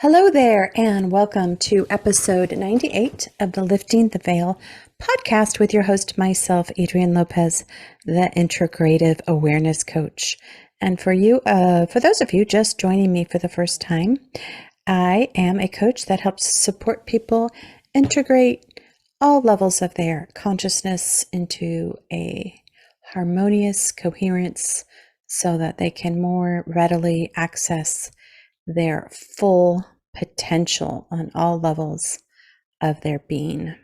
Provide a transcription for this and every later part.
Hello there, and welcome to episode 98 of the Lifting the Veil podcast with your host, myself, Adrienne Lopez, the Integrative Awareness Coach. And for those of you just joining me for the first time, I am a coach that helps support people integrate all levels of their consciousness into a harmonious coherence so that they can more readily access their full potential on all levels of their being.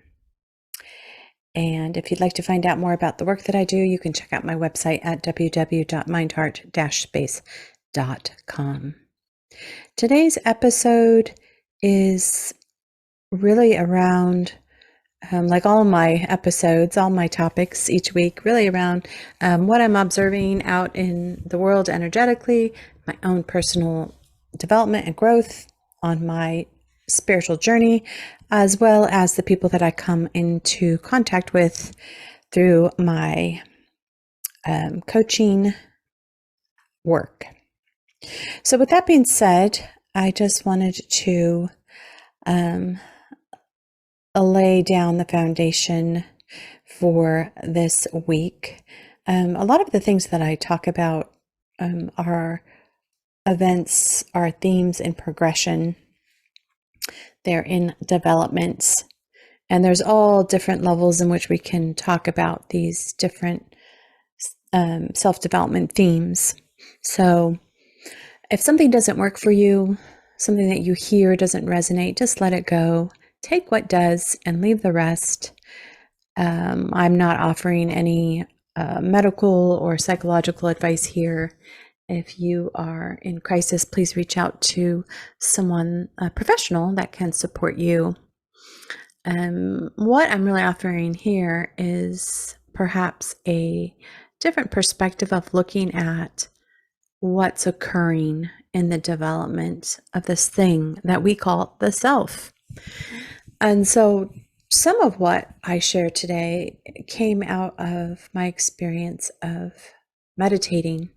And if you'd like to find out more about the work that I do, you can check out my website at www.mindheart-space.com. Today's episode is really around, like all my episodes, all my topics each week, really around what I'm observing out in the world energetically, my own personal development and growth on my spiritual journey, as well as the people that I come into contact with through my coaching work. So with that being said, I just wanted to lay down the foundation for this week. A lot of the things that I talk about are events, are themes in progression. They're in development, and there's all different levels in which we can talk about these different self-development themes. So if something doesn't work for you, something that you hear doesn't resonate, just let it go. Take what does and leave the rest. I'm not offering any medical or psychological advice here. If you are in crisis, please reach out to someone, a professional that can support you. What I'm really offering here is perhaps a different perspective of looking at what's occurring in the development of this thing that we call the self. And so some of what I share today came out of my experience of meditating.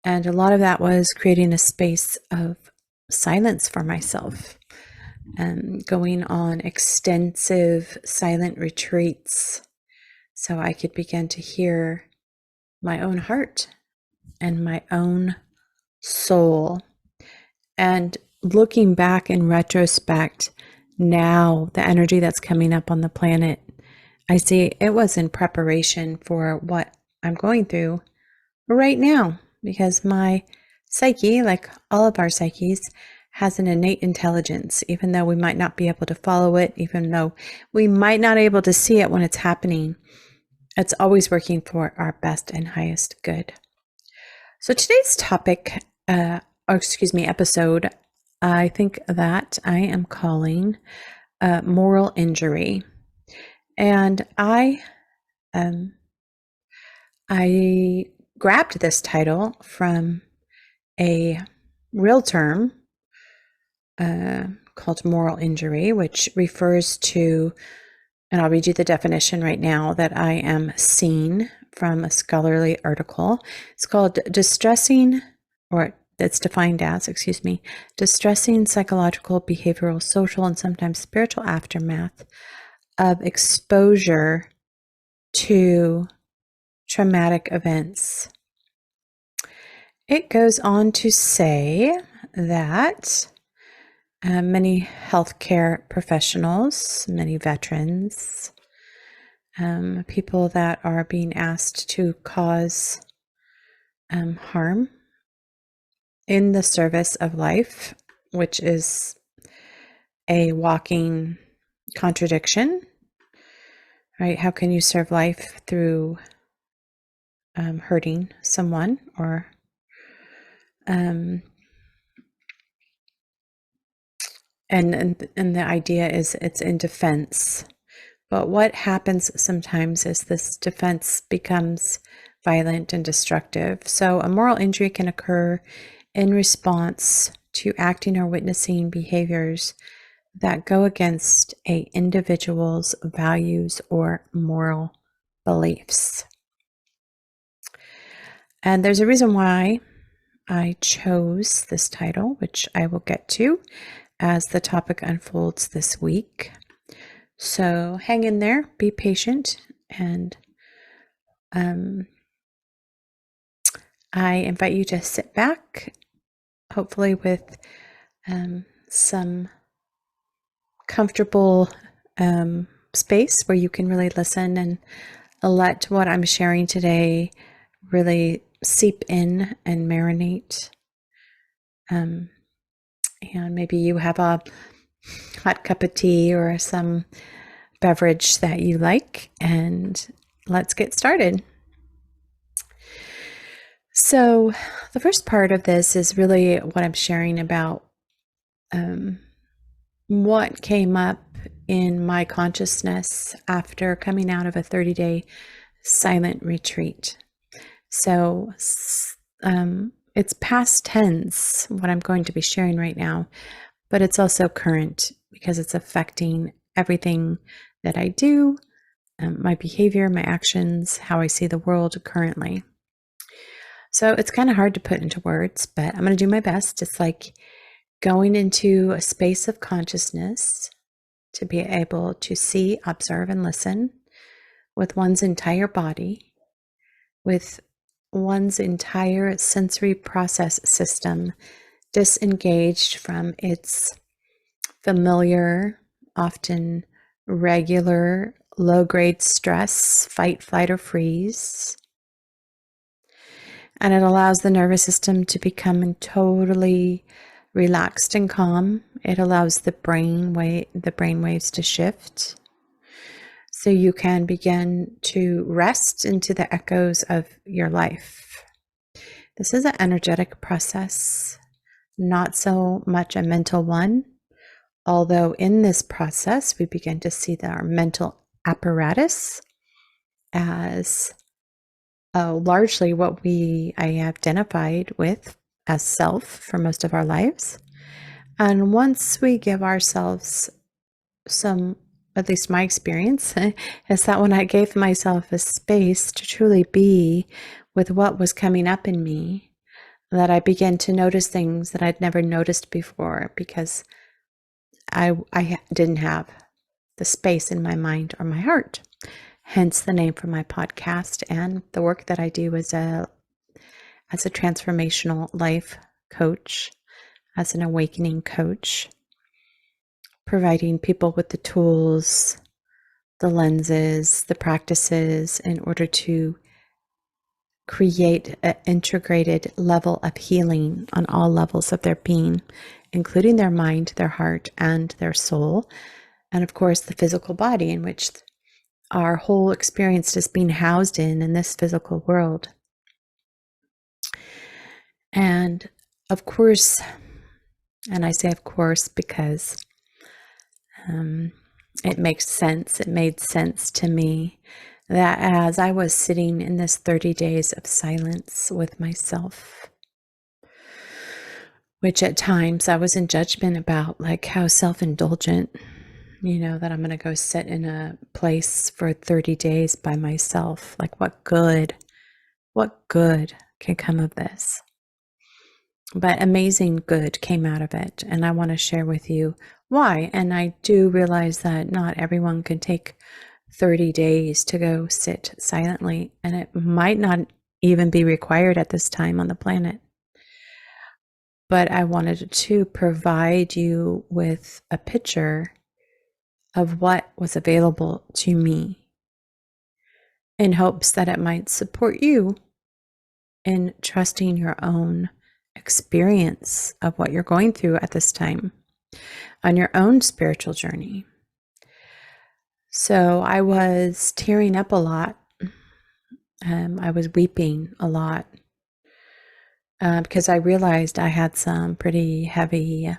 And a lot of that was creating a space of silence for myself and going on extensive silent retreats so I could begin to hear my own heart and my own soul. And looking back in retrospect, now the energy that's coming up on the planet, I see it was in preparation for what I'm going through right now. Because my psyche, like all of our psyches, has an innate intelligence, even though we might not be able to follow it, even though we might not be able to see it when it's happening. It's always working for our best and highest good. So today's topic, episode, I think that I am calling moral injury. And I grabbed this title from a real term called moral injury, which refers to, and I'll read you the definition right now that I am seeing from a scholarly article. It's called distressing, or it's defined as, distressing psychological, behavioral, social, and sometimes spiritual aftermath of exposure to traumatic events. It goes on to say that many healthcare professionals, many veterans, people that are being asked to cause harm in the service of life, which is a walking contradiction, right? How can you serve life through hurting someone or and the idea is it's in defense. But what happens sometimes is this defense becomes violent and destructive. So a moral injury can occur in response to acting or witnessing behaviors that go against an individual's values or moral beliefs. And there's a reason why I chose this title, which I will get to. as the topic unfolds this week. So hang in there, be patient, and I invite you to sit back, hopefully with some comfortable space where you can really listen and let what I'm sharing today really seep in and marinate. And maybe you have a hot cup of tea or some beverage that you like, and let's get started. So the first part of this is really what I'm sharing about what came up in my consciousness after coming out of a 30-day silent retreat. So it's past tense, what I'm going to be sharing right now, but it's also current because it's affecting everything that I do, my behavior, my actions, how I see the world currently. So it's kind of hard to put into words, but I'm going to do my best. It's like going into a space of consciousness to be able to see, observe, and listen with one's entire body, with one's entire sensory process system disengaged from its familiar, often regular, low-grade stress, fight, flight, or freeze. And it allows the nervous system to become totally relaxed and calm. It allows the brain waves to shift. So you can begin to rest into the echoes of your life. This is an energetic process, not so much a mental one. Although in this process, we begin to see that our mental apparatus as largely what I identified with as self for most of our lives. And once we give ourselves some, at least my experience, is that when I gave myself a space to truly be with what was coming up in me, that I began to notice things that I'd never noticed before because I didn't have the space in my mind or my heart. Hence the name for my podcast and the work that I do as a transformational life coach, as an awakening coach, providing people with the tools, the lenses, the practices in order to create an integrated level of healing on all levels of their being, including their mind, their heart, and their soul. And of course, the physical body in which our whole experience is being housed in this physical world. And of course, and I say of course because it makes sense. It made sense to me that as I was sitting in this 30 days of silence with myself, which at times I was in judgment about, like how self-indulgent, that I'm going to go sit in a place for 30 days by myself. Like what good can come of this? But amazing good came out of it. And I want to share with you why. And I do realize that not everyone can take 30 days to go sit silently. And it might not even be required at this time on the planet. But I wanted to provide you with a picture of what was available to me in hopes that it might support you in trusting your own experience of what you're going through at this time on your own spiritual journey. So I was tearing up a lot. I was weeping a lot because I realized I had some pretty heavy,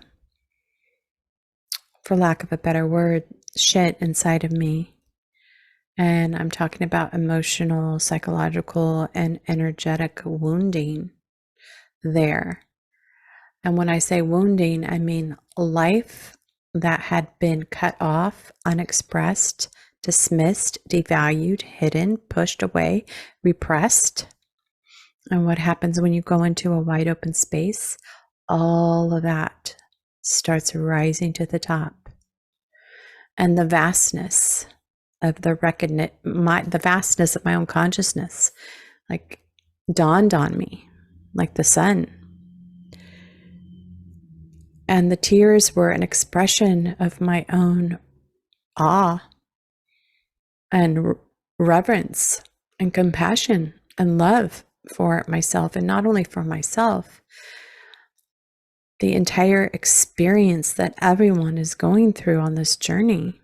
for lack of a better word, shit inside of me. And I'm talking about emotional, psychological, and energetic wounding there. And when I say wounding, I mean life that had been cut off, unexpressed, dismissed, devalued, hidden, pushed away, repressed. And what happens when you go into a wide open space? All of that starts rising to the top. And the vastness of the vastness of my own consciousness, like, dawned on me, like the sun. And the tears were an expression of my own awe and reverence and compassion and love for myself, and not only for myself, the entire experience that everyone is going through on this journey,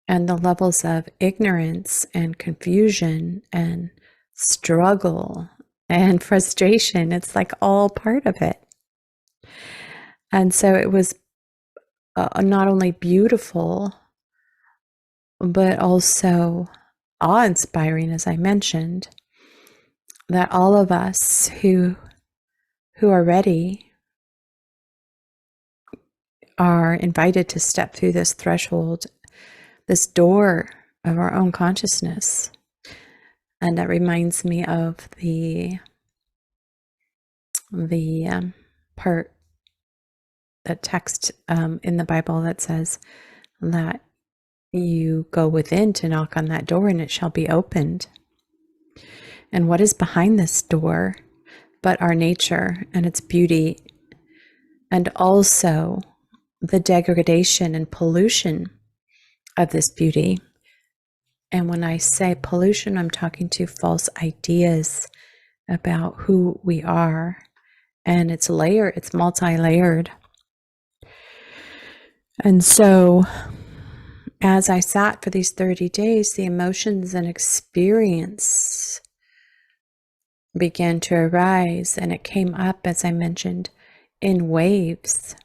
and the levels of ignorance and confusion and struggle and frustration. It's like all part of it. And so it was not only beautiful, but also awe-inspiring, as I mentioned, that all of us who are ready are invited to step through this threshold, this door of our own consciousness. And that reminds me of the part, that text in the Bible that says that you go within to knock on that door and it shall be opened. And what is behind this door but our nature and its beauty, and also the degradation and pollution of this beauty. And when I say pollution, I'm talking to false ideas about who we are. And it's multi-layered. And so as I sat for these 30 days, the emotions and experience began to arise, and it came up, as I mentioned, in waves,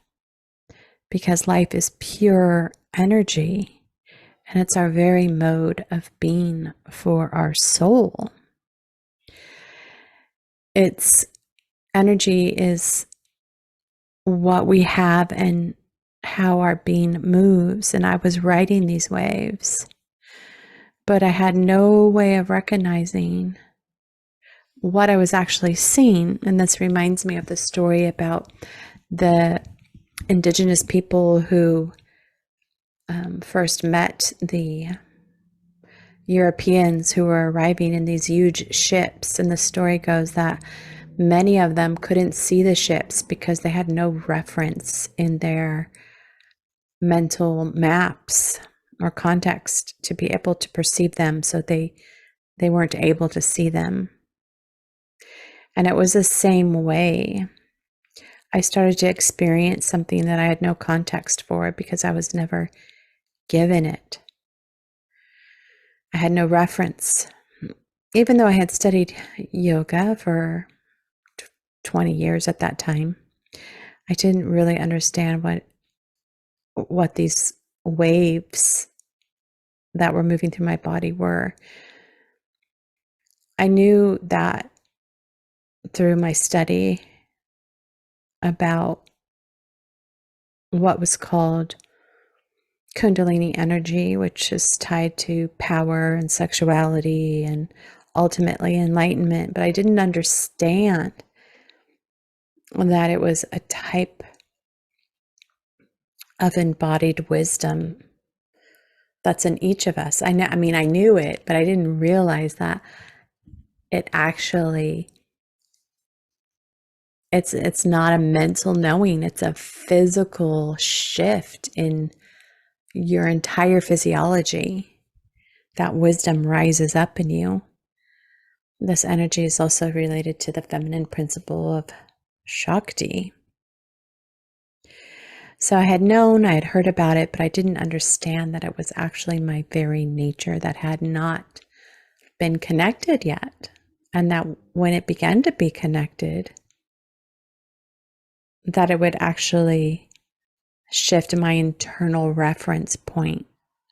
because life is pure energy, and it's our very mode of being for our soul. Its energy is what we have and how our being moves. And I was riding these waves, but I had no way of recognizing what I was actually seeing. And this reminds me of the story about the indigenous people who first met the Europeans who were arriving in these huge ships. And the story goes that many of them couldn't see the ships because they had no reference in their mental maps or context to be able to perceive them, so they weren't able to see them. And it was the same way. I started to experience something that I had no context for because I was never given it. I had no reference. Even though I had studied yoga for 20 years at that time, I didn't really understand what these waves that were moving through my body were. I knew that through my study about what was called Kundalini energy, which is tied to power and sexuality and ultimately enlightenment, but I didn't understand that it was a type of embodied wisdom that's in each of us. I knew it, but I didn't realize that it actually, it's not a mental knowing, it's a physical shift in your entire physiology. That wisdom rises up in you. This energy is also related to the feminine principle of Shakti. So I had heard about it, but I didn't understand that it was actually my very nature that had not been connected yet. And that when it began to be connected, that it would actually shift my internal reference point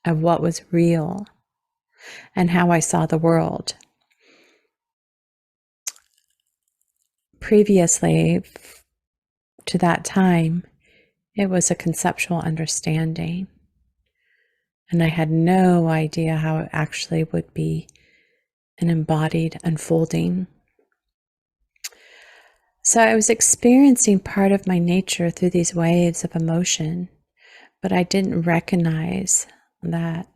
of what was real and how I saw the world. Previously to that time, it was a conceptual understanding, and I had no idea how it actually would be an embodied unfolding. So I was experiencing part of my nature through these waves of emotion, but I didn't recognize that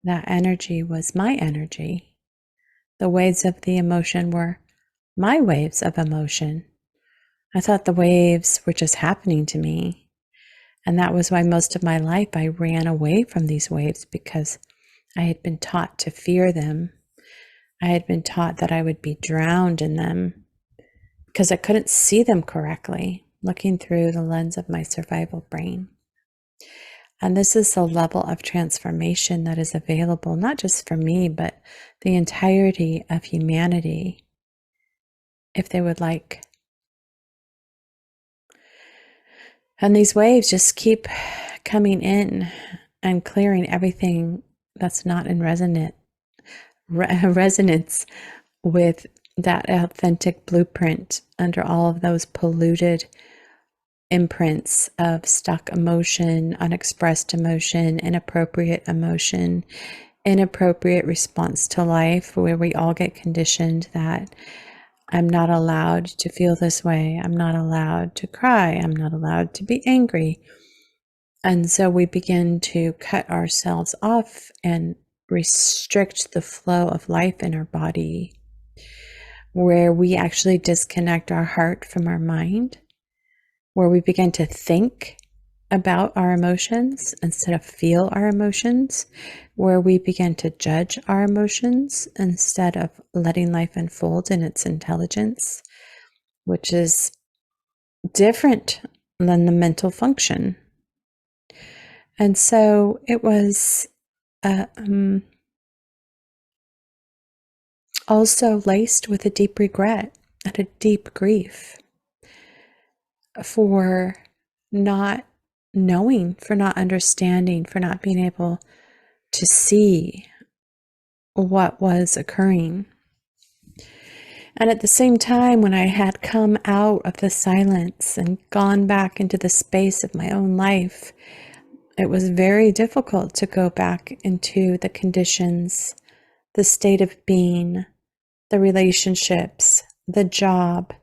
that energy was my energy. The waves of the emotion were my waves of emotion. I thought the waves were just happening to me. And that was why most of my life I ran away from these waves, because I had been taught to fear them. I had been taught that I would be drowned in them because I couldn't see them correctly, looking through the lens of my survival brain. And this is the level of transformation that is available, not just for me, but the entirety of humanity, if they would like. And these waves just keep coming in and clearing everything that's not in resonance with that authentic blueprint under all of those polluted imprints of stuck emotion, unexpressed emotion, inappropriate response to life, where we all get conditioned that I'm not allowed to feel this way. I'm not allowed to cry. I'm not allowed to be angry. And so we begin to cut ourselves off and restrict the flow of life in our body, where we actually disconnect our heart from our mind, where we begin to think about our emotions instead of feel our emotions, where we begin to judge our emotions instead of letting life unfold in its intelligence, which is different than the mental function. And so it was also laced with a deep regret and a deep grief for not knowing, for not understanding, for not being able to see what was occurring. And at the same time, when I had come out of the silence and gone back into the space of my own life, it was very difficult to go back into the conditions, the state of being, the relationships, the job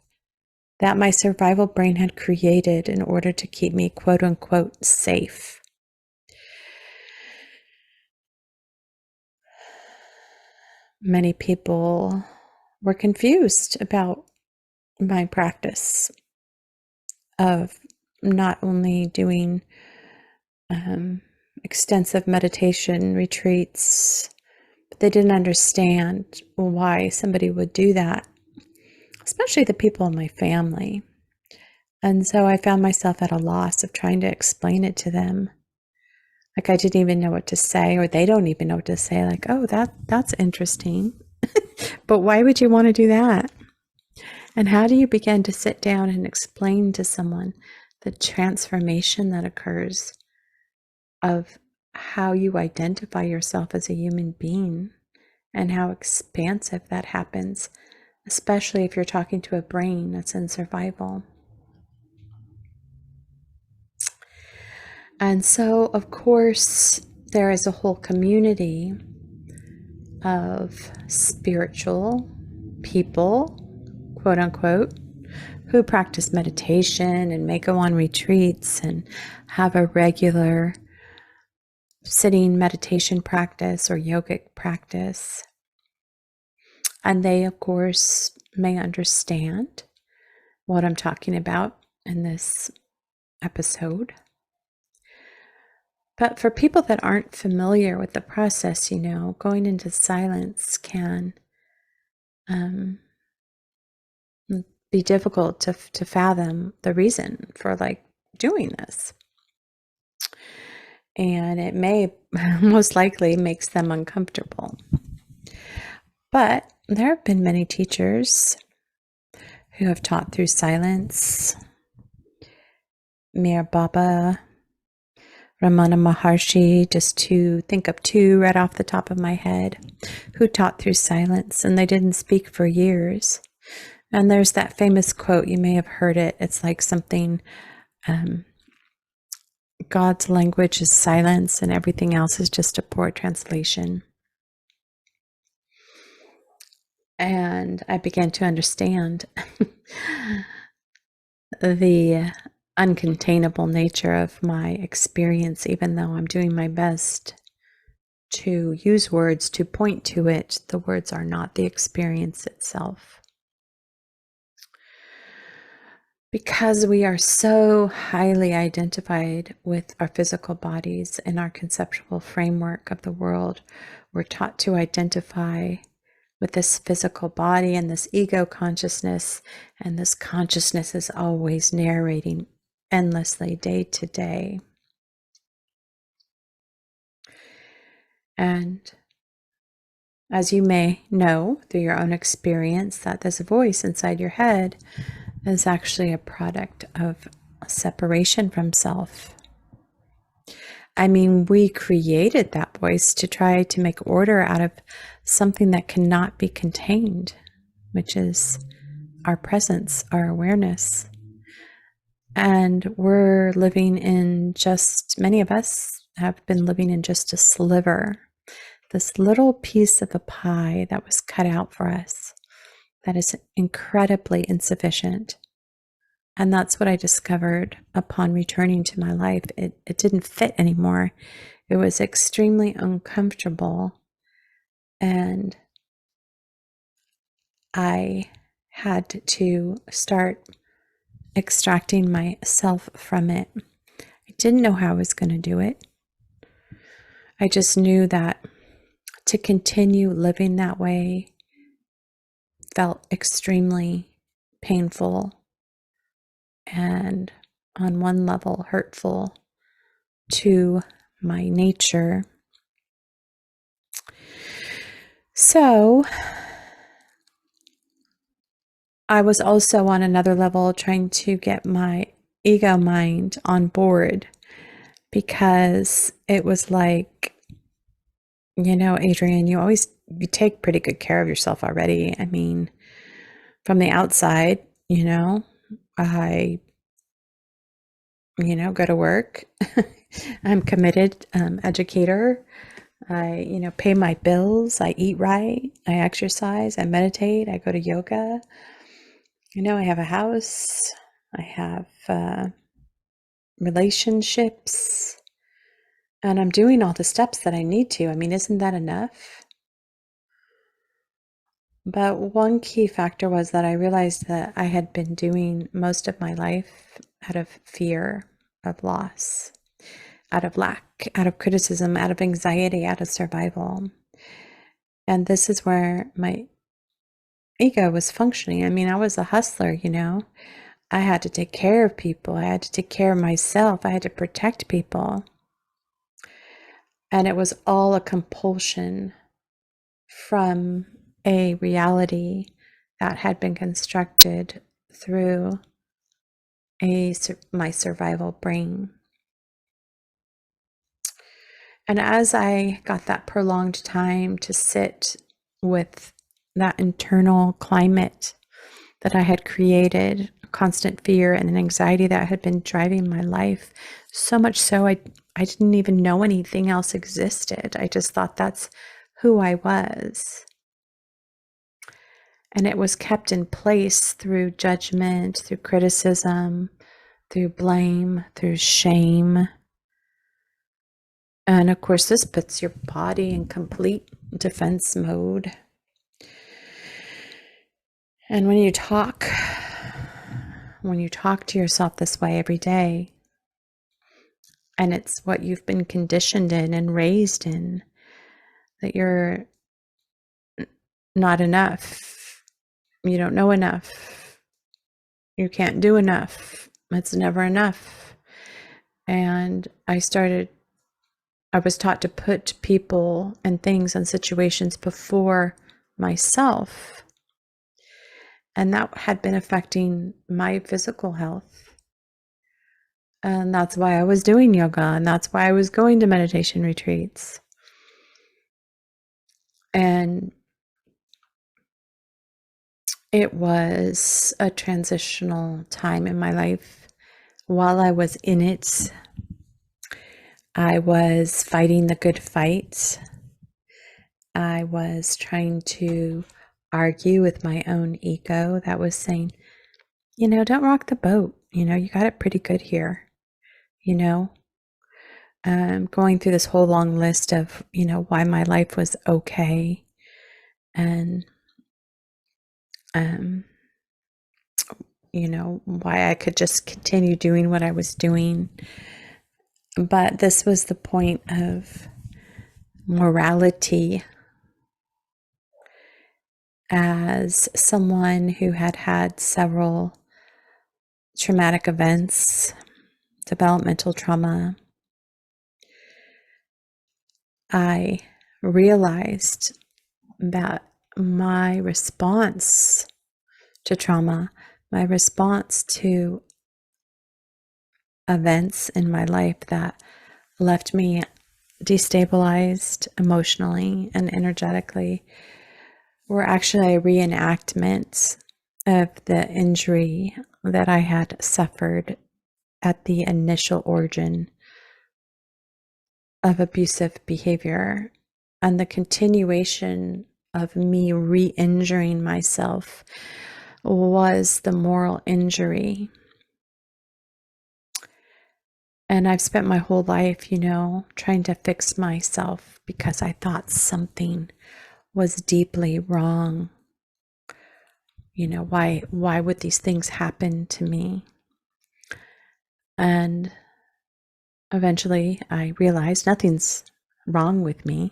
that my survival brain had created in order to keep me, quote unquote, safe. Many people were confused about my practice of not only doing extensive meditation retreats, but they didn't understand why somebody would do that, especially the people in my family. And so I found myself at a loss of trying to explain it to them. Like I didn't even know what to say, or they don't even know what to say. Like, oh, that's interesting. But why would you want to do that? And how do you begin to sit down and explain to someone the transformation that occurs of how you identify yourself as a human being and how expansive that happens, especially if you're talking to a brain that's in survival? And so, of course, there is a whole community of spiritual people, quote unquote, who practice meditation and may go on retreats and have a regular sitting meditation practice or yogic practice. And they, of course, may understand what I'm talking about in this episode. But for people that aren't familiar with the process, going into silence can be difficult to fathom the reason for doing this. And it may most likely makes them uncomfortable. But there have been many teachers who have taught through silence. Mir Baba, Ramana Maharshi, just to think of two right off the top of my head, who taught through silence, and they didn't speak for years. And there's that famous quote, you may have heard it. It's like something, God's language is silence and everything else is just a poor translation. And I began to understand the uncontainable nature of my experience, even though I'm doing my best to use words to point to it. The words are not the experience itself. Because we are so highly identified with our physical bodies and our conceptual framework of the world, we're taught to identify with this physical body and this ego consciousness, and this consciousness is always narrating endlessly day to day. And as you may know through your own experience, that this voice inside your head is actually a product of separation from self. I mean, we created that voice to try to make order out of something that cannot be contained, which is our presence, our awareness. And we're living in many of us have been living in just a sliver, this little piece of the pie that was cut out for us that is incredibly insufficient. And that's what I discovered upon returning to my life. It didn't fit anymore. It was extremely uncomfortable. And I had to start extracting myself from it. I didn't know how I was going to do it. I just knew that to continue living that way felt extremely painful and on one level hurtful to my nature. So I was also on another level trying to get my ego mind on board, because it was like, Adrienne, you take pretty good care of yourself already. I mean, from the outside, I go to work. I'm committed educator. I pay my bills. I eat right. I exercise. I meditate. I go to yoga. I have a house. I have relationships, and I'm doing all the steps that I need to. I mean, isn't that enough? But one key factor was that I realized that I had been doing most of my life out of fear of loss, out of lack, out of criticism, out of anxiety, out of survival. And this is where my ego was functioning. I mean, I was a hustler, I had to take care of people. I had to take care of myself. I had to protect people. And it was all a compulsion from a reality that had been constructed through my survival brain. And as I got that prolonged time to sit with that internal climate that I had created, constant fear and an anxiety that had been driving my life, so much so I didn't even know anything else existed. I just thought that's who I was. And it was kept in place through judgment, through criticism, through blame, through shame. And of course, this puts your body in complete defense mode. And when you talk to yourself this way every day, and it's what you've been conditioned in and raised in, that you're not enough, you don't know enough, you can't do enough, it's never enough. And I was taught to put people and things and situations before myself. And that had been affecting my physical health. And that's why I was doing yoga, and that's why I was going to meditation retreats. And it was a transitional time in my life. While I was in it, I was fighting the good fight. I was trying to argue with my own ego that was saying, don't rock the boat. you got it pretty good here, you know, going through this whole long list of, why my life was okay and, um, why I could just continue doing what I was doing. But this was the point of morality. As someone who had had several traumatic events, developmental trauma, I realized that my response to trauma, my response to events in my life that left me destabilized emotionally and energetically, were actually a reenactment of the injury that I had suffered at the initial origin of abusive behavior, and the continuation of me re-injuring myself was the moral injury. And I've spent my whole life, trying to fix myself because I thought something was deeply wrong. Why would these things happen to me? And eventually I realized nothing's wrong with me.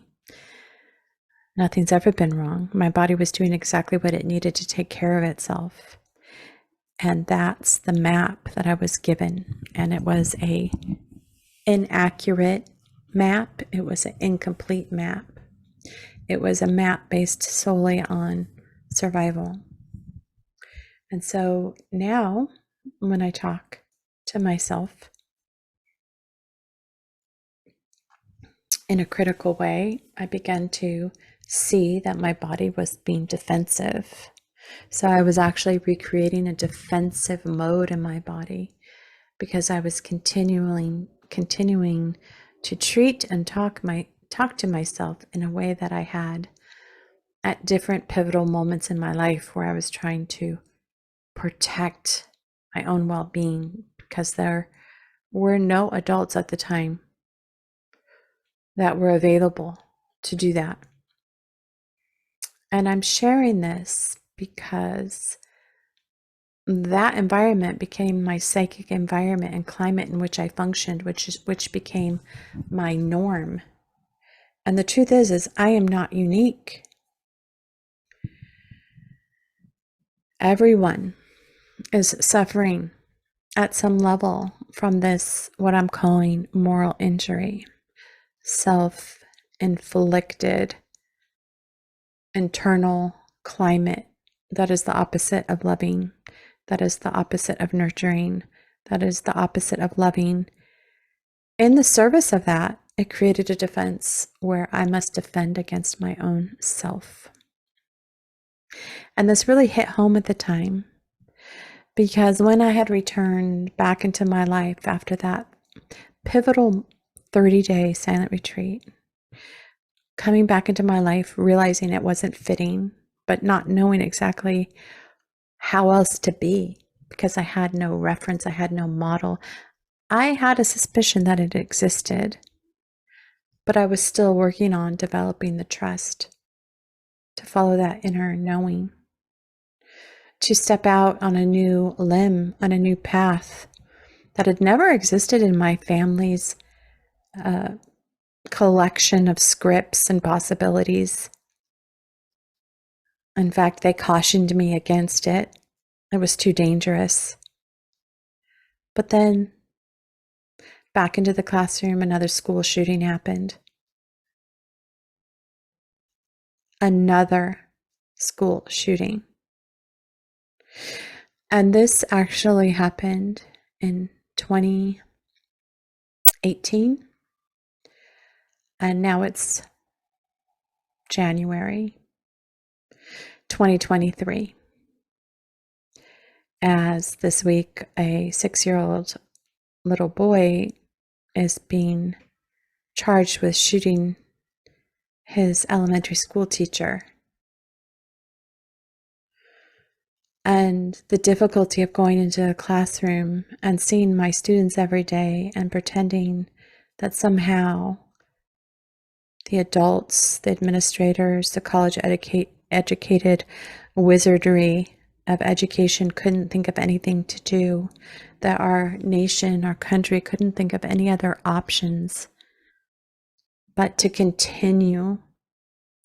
Nothing's ever been wrong. My body was doing exactly what it needed to take care of itself. And that's the map that I was given. And it was a inaccurate map. It was an incomplete map. It was a map based solely on survival. And so now when I talk to myself in a critical way, I began to see that my body was being defensive. So I was actually recreating a defensive mode in my body because I was continuing to treat and talk to myself in a way that I had at different pivotal moments in my life where I was trying to protect my own well-being, because there were no adults at the time that were available to do that. And I'm sharing this because that environment became my psychic environment and climate in which I functioned, which became my norm. And the truth is I am not unique. Everyone is suffering at some level from this, what I'm calling moral injury, self-inflicted internal climate that is the opposite of loving, that is the opposite of nurturing, that is the opposite of loving. In the service of that, it created a defense where I must defend against my own self. And this really hit home at the time, because when I had returned back into my life after that pivotal 30-day silent retreat, coming back into my life, realizing it wasn't fitting, but not knowing exactly how else to be, because I had no reference, I had no model. I had a suspicion that it existed, but I was still working on developing the trust to follow that inner knowing, to step out on a new limb, on a new path that had never existed in my family's collection of scripts and possibilities. In fact, they cautioned me against it. It was too dangerous. But then, back into the classroom, another school shooting happened. Another school shooting. And this actually happened in 2018. And now it's January 2023. As this week, a 6-year-old little boy is being charged with shooting his elementary school teacher. And the difficulty of going into a classroom and seeing my students every day and pretending that somehow the adults, the administrators, the college educated wizardry of education couldn't think of anything to do, that our nation, our country couldn't think of any other options but to continue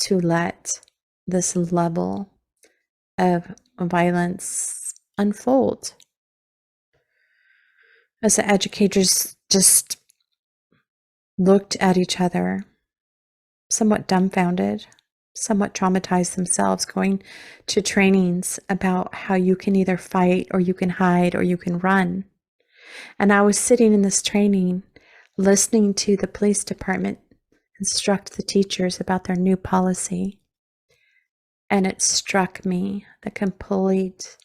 to let this level of violence unfold. As the educators just looked at each other, somewhat dumbfounded, somewhat traumatized themselves, going to trainings about how you can either fight or you can hide or you can run. And I was sitting in this training, listening to the police department instruct the teachers about their new policy. And it struck me the complete,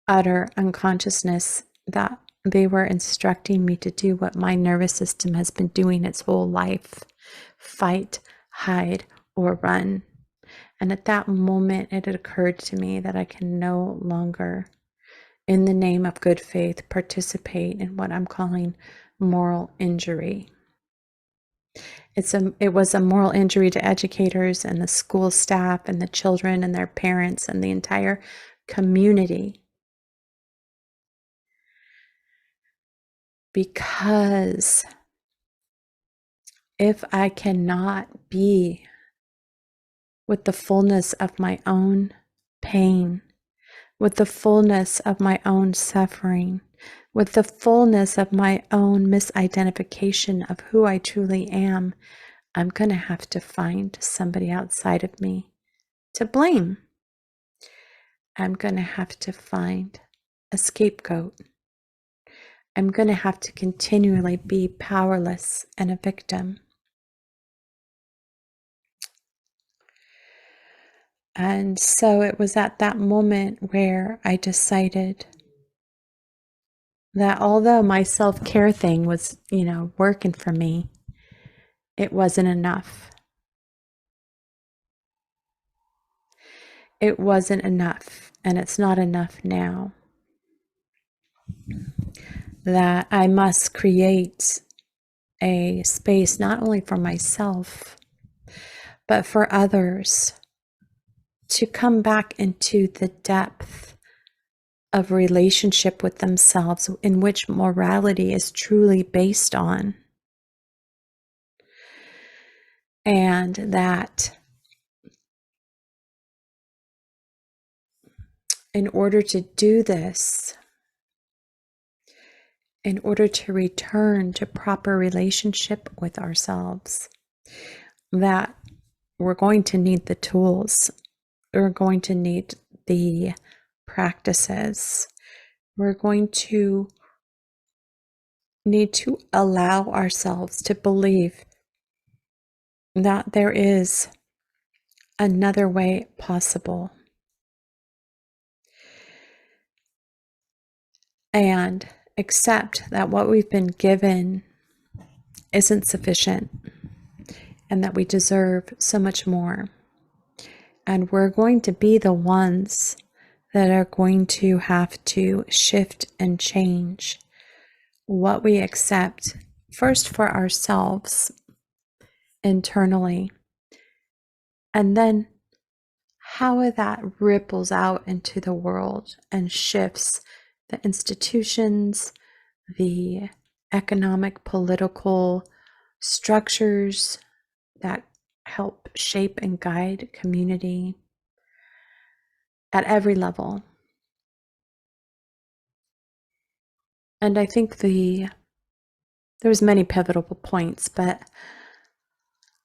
utter unconsciousness that they were instructing me to do what my nervous system has been doing its whole life: fight, hide, or run. And at that moment, it had occurred to me that I can no longer, in the name of good faith, participate in what I'm calling moral injury. It was a moral injury to educators and the school staff and the children and their parents and the entire community. Because if I cannot be with the fullness of my own pain, with the fullness of my own suffering, with the fullness of my own misidentification of who I truly am, I'm going to have to find somebody outside of me to blame. I'm going to have to find a scapegoat. I'm going to have to continually be powerless and a victim. And so it was at that moment where I decided that although my self-care thing was, working for me, it wasn't enough. It wasn't enough, and it's not enough now. That I must create a space not only for myself, but for others to come back into the depth of relationship with themselves in which morality is truly based on. And that in order to do this, in order to return to proper relationship with ourselves, that we're going to need the tools, we're going to need the practices, we're going to need to allow ourselves to believe that there is another way possible. And accept that what we've been given isn't sufficient and that we deserve so much more. And we're going to be the ones that are going to have to shift and change what we accept, first for ourselves internally, and then how that ripples out into the world and shifts the institutions, the economic, political structures that help shape and guide community at every level. And I think there was many pivotal points, but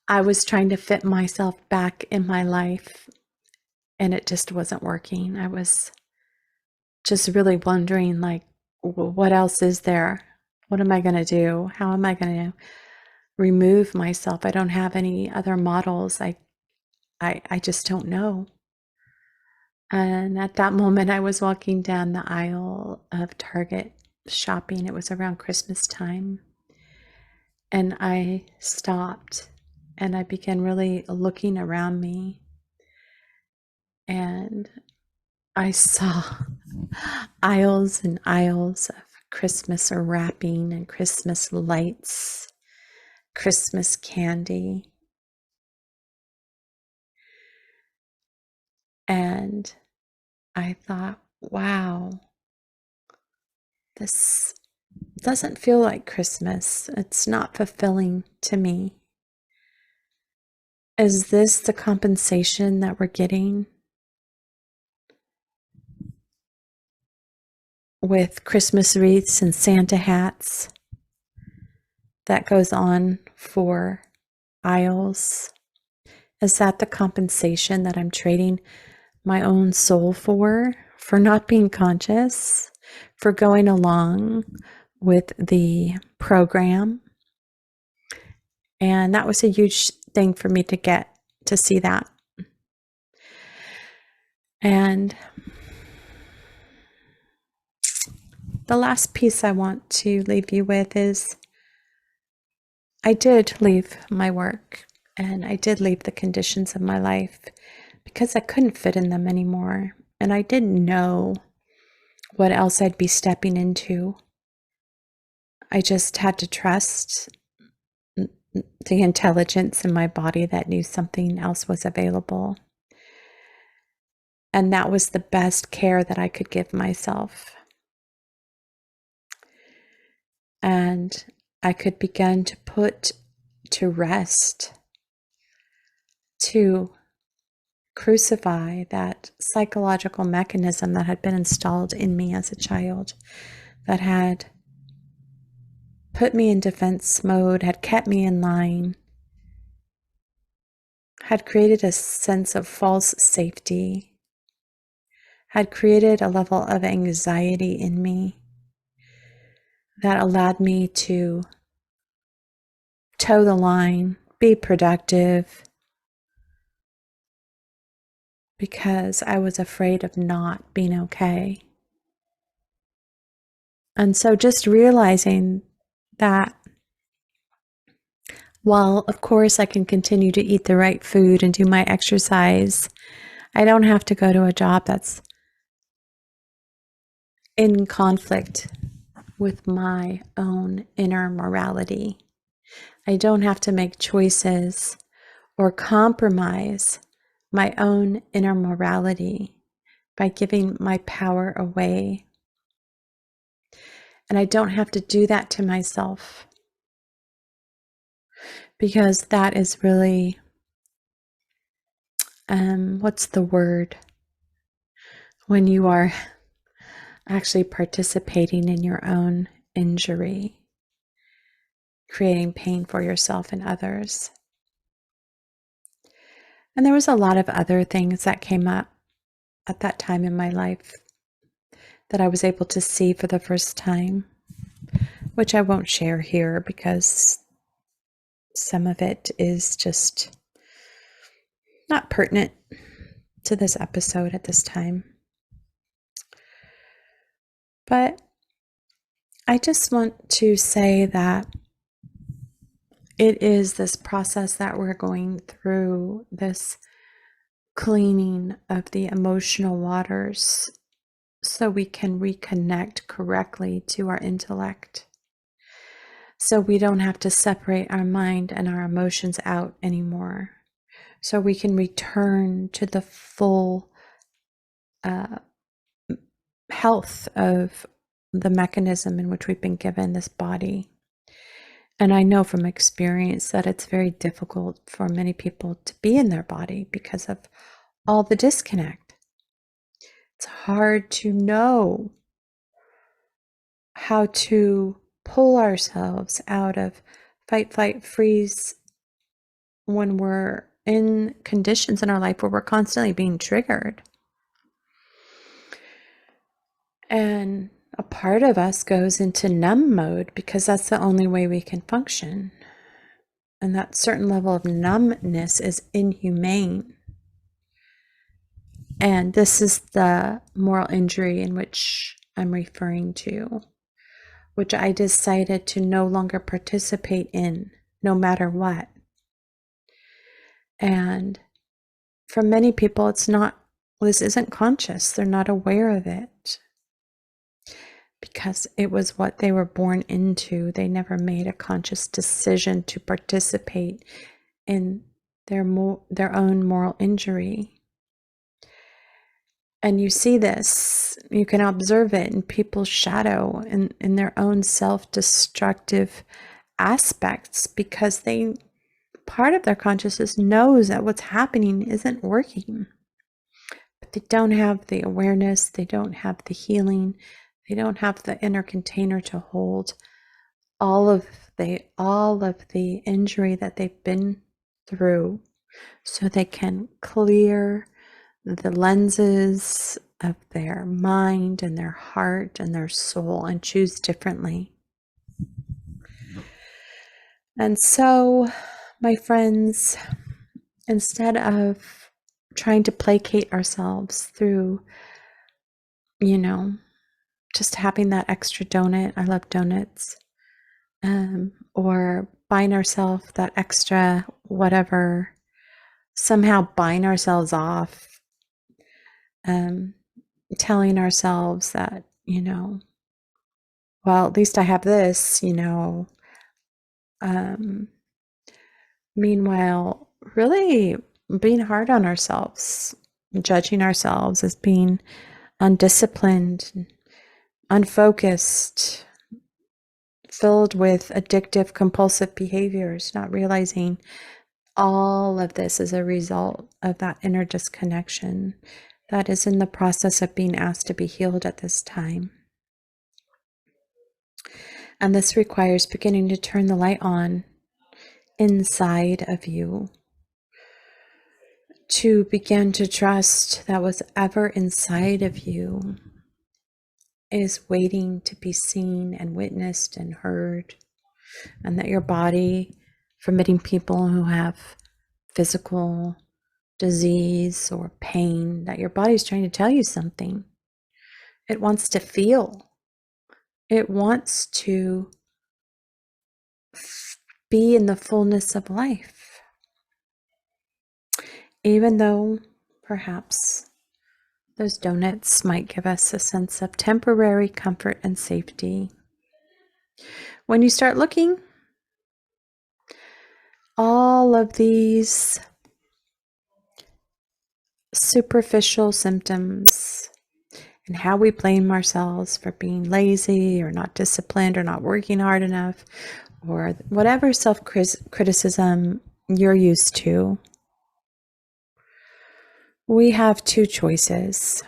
I was trying to fit myself back in my life and it just wasn't working. I was just really wondering, like, what else is there? What am I going to do? How am I going to remove myself? I don't have any other models. I just don't know. And at that moment, I was walking down the aisle of Target shopping. It was around Christmas time. And I stopped and I began really looking around me. And I saw aisles and aisles of Christmas wrapping and Christmas lights, Christmas candy. And I thought, wow, this doesn't feel like Christmas. It's not fulfilling to me. Is this the compensation that we're getting with Christmas wreaths and Santa hats that goes on for aisles? Is that the compensation that I'm trading my own soul for not being conscious, for going along with the program? And that was a huge thing for me to get to see that. And the last piece I want to leave you with is I did leave my work and I did leave the conditions of my life because I couldn't fit in them anymore. And I didn't know what else I'd be stepping into. I just had to trust the intelligence in my body that knew something else was available. And that was the best care that I could give myself. And I could begin to put to rest, to crucify that psychological mechanism that had been installed in me as a child, that had put me in defense mode, had kept me in line, had created a sense of false safety, had created a level of anxiety in me that allowed me to toe the line, be productive, because I was afraid of not being okay. And so just realizing that while, of course, I can continue to eat the right food and do my exercise, I don't have to go to a job that's in conflict with my own inner morality. I don't have to make choices or compromise my own inner morality by giving my power away. And I don't have to do that to myself, because that is really, what's the word? When you are actually participating in your own injury, creating pain for yourself and others. And there was a lot of other things that came up at that time in my life that I was able to see for the first time, which I won't share here because some of it is just not pertinent to this episode at this time. But I just want to say that it is this process that we're going through, this cleaning of the emotional waters, so we can reconnect correctly to our intellect. So we don't have to separate our mind and our emotions out anymore. So we can return to the full health of the mechanism in which we've been given this body. And I know from experience that it's very difficult for many people to be in their body because of all the disconnect. It's hard to know how to pull ourselves out of fight, flight, freeze when we're in conditions in our life where we're constantly being triggered. And a part of us goes into numb mode because that's the only way we can function. And that certain level of numbness is inhumane. And this is the moral injury in which I'm referring to, which I decided to no longer participate in, no matter what. And for many people, it's not this isn't conscious. They're not aware of it because it was what they were born into. They never made a conscious decision to participate in their own moral injury. And you see this, you can observe it in people's shadow and in their own self-destructive aspects, because part of their consciousness knows that what's happening isn't working. But they don't have the awareness, they don't have the healing, they don't have the inner container to hold all of the injury that they've been through, so they can clear the lenses of their mind and their heart and their soul and choose differently. And so, my friends, instead of trying to placate ourselves through, just having that extra donut, I love donuts, or buying ourselves that extra whatever, somehow buying ourselves off, telling ourselves that, well, at least I have this, meanwhile, really being hard on ourselves, judging ourselves as being undisciplined, unfocused, filled with addictive, compulsive behaviors, not realizing all of this is a result of that inner disconnection that is in the process of being asked to be healed at this time. And this requires beginning to turn the light on inside of you, to begin to trust that whatever inside of you is waiting to be seen and witnessed and heard, and that your body, for many people who have physical disease or pain, that your body is trying to tell you something. It wants to feel. It wants to be in the fullness of life. Even though perhaps those donuts might give us a sense of temporary comfort and safety. When you start looking, all of these superficial symptoms and how we blame ourselves for being lazy or not disciplined or not working hard enough, or whatever self-criticism you're used to, we have two choices.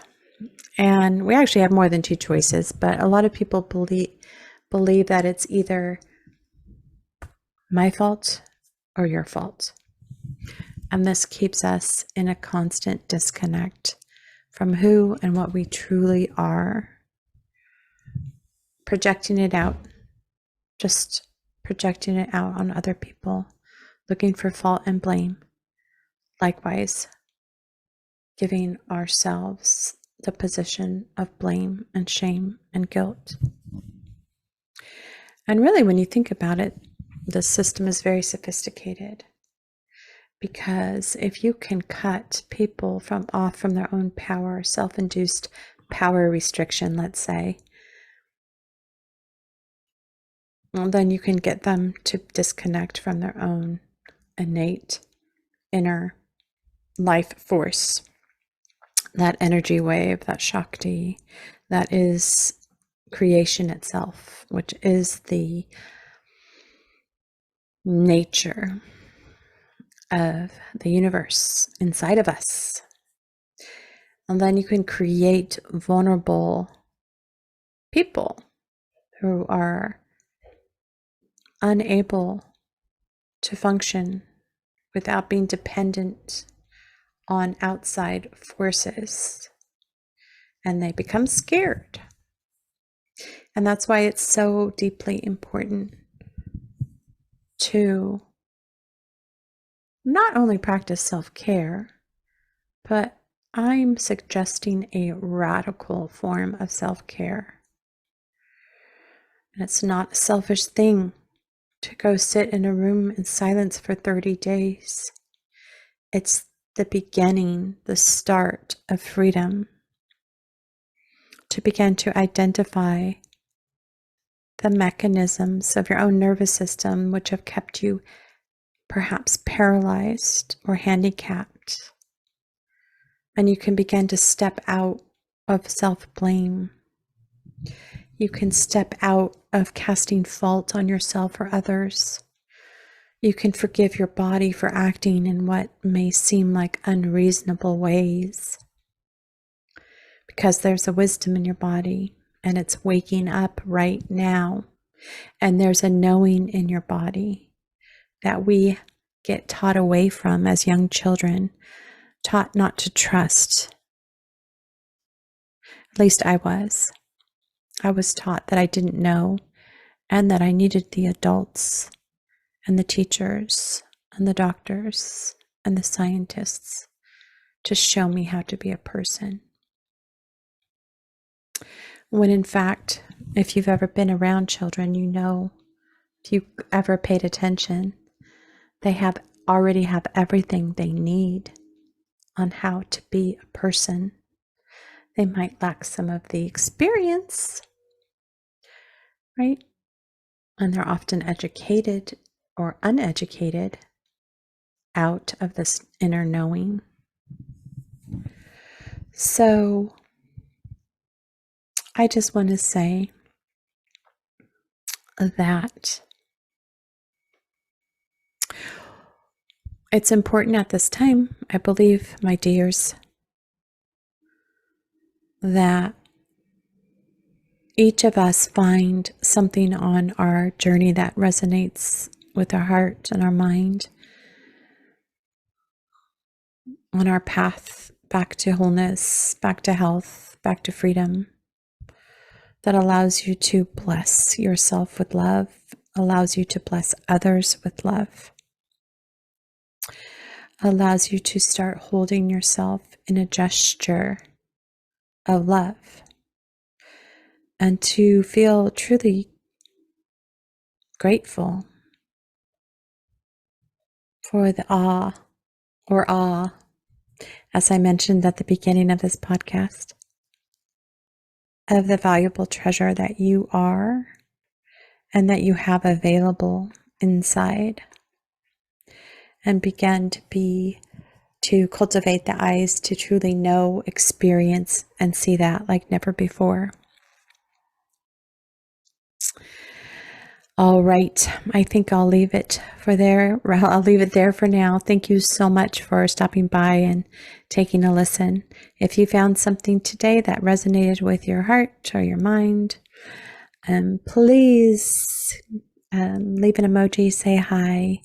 And we actually have more than two choices, but a lot of people believe that it's either my fault or your fault. And this keeps us in a constant disconnect from who and what we truly are. Projecting it out, just projecting it out on other people, looking for fault and blame. Likewise, giving ourselves the position of blame and shame and guilt. And really, when you think about it, the system is very sophisticated, because if you can cut people off from their own power, self-induced power restriction, let's say, well, then you can get them to disconnect from their own innate inner life force, that energy wave, that Shakti, that is creation itself, which is the nature of the universe inside of us. And then you can create vulnerable people who are unable to function without being dependent on outside forces, and they become scared. And that's why it's so deeply important to not only practice self-care, but I'm suggesting a radical form of self-care. And it's not a selfish thing to go sit in a room in silence for 30 days. It's the beginning, the start of freedom, to begin to identify the mechanisms of your own nervous system which have kept you perhaps paralyzed or handicapped. And you can begin to step out of self-blame. You can step out of casting fault on yourself or others. You can forgive your body for acting in what may seem like unreasonable ways, because there's a wisdom in your body and it's waking up right now. And there's a knowing in your body that we get taught away from as young children, taught not to trust. At least I was. I was taught that I didn't know and that I needed the adults and the teachers and the doctors and the scientists to show me how to be a person. When in fact, if you've ever been around children, you know, if you ever paid attention, they already have everything they need on how to be a person. They might lack some of the experience, right? And they're often educated or uneducated out of this inner knowing. So I just want to say that it's important at this time, I believe, my dears, that each of us find something on our journey that resonates with our heart and our mind, on our path back to wholeness, back to health, back to freedom, that allows you to bless yourself with love, allows you to bless others with love, allows you to start holding yourself in a gesture of love, and to feel truly grateful for the awe, as I mentioned at the beginning of this podcast, of the valuable treasure that you are and that you have available inside, and begin to cultivate the eyes to truly know, experience, and see that like never before. All right, I think I'll leave it there for now. Thank you so much for stopping by and taking a listen. If you found something today that resonated with your heart or your mind, please leave an emoji, say hi.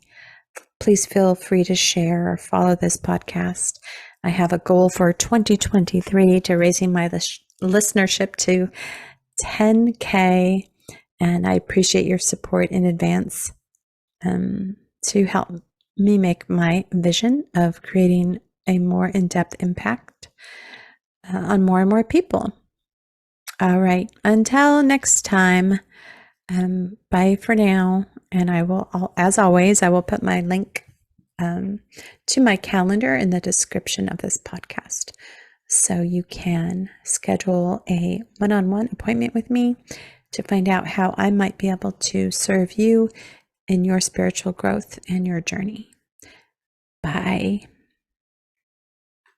Please feel free to share or follow this podcast. I have a goal for 2023 to raising my listenership to 10K. And I appreciate your support in advance to help me make my vision of creating a more in-depth impact on more and more people. All right, until next time, bye for now. And I will, as always, I will put my link to my calendar in the description of this podcast, so you can schedule a one-on-one appointment with me to find out how I might be able to serve you in your spiritual growth and your journey. Bye.